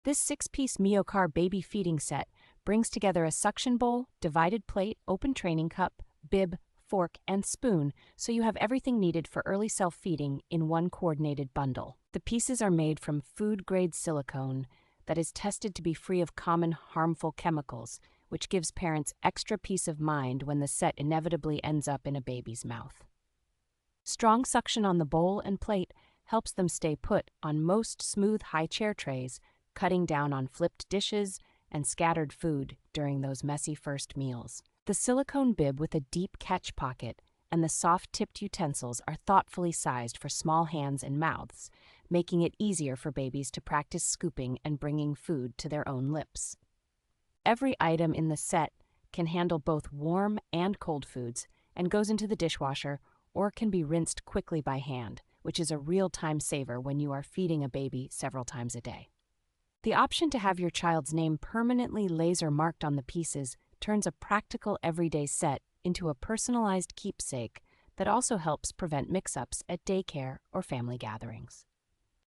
This 6-piece MIYOCAR Baby Feeding Set brings together a suction bowl, divided plate, open training cup, bib, fork, and spoon, so you have everything needed for early self-feeding in one coordinated bundle. The pieces are made from food-grade silicone that is tested to be free of common harmful chemicals, which gives parents extra peace of mind when the set inevitably ends up in a baby's mouth. Strong suction on the bowl and plate helps them stay put on most smooth high chair trays, cutting down on flipped dishes and scattered food during those messy first meals. The silicone bib with a deep catch pocket and the soft-tipped utensils are thoughtfully sized for small hands and mouths, making it easier for babies to practice scooping and bringing food to their own lips. Every item in the set can handle both warm and cold foods and goes into the dishwasher or can be rinsed quickly by hand, which is a real time saver when you are feeding a baby several times a day. The option to have your child's name permanently laser marked on the pieces turns a practical everyday set into a personalized keepsake that also helps prevent mix-ups at daycare or family gatherings.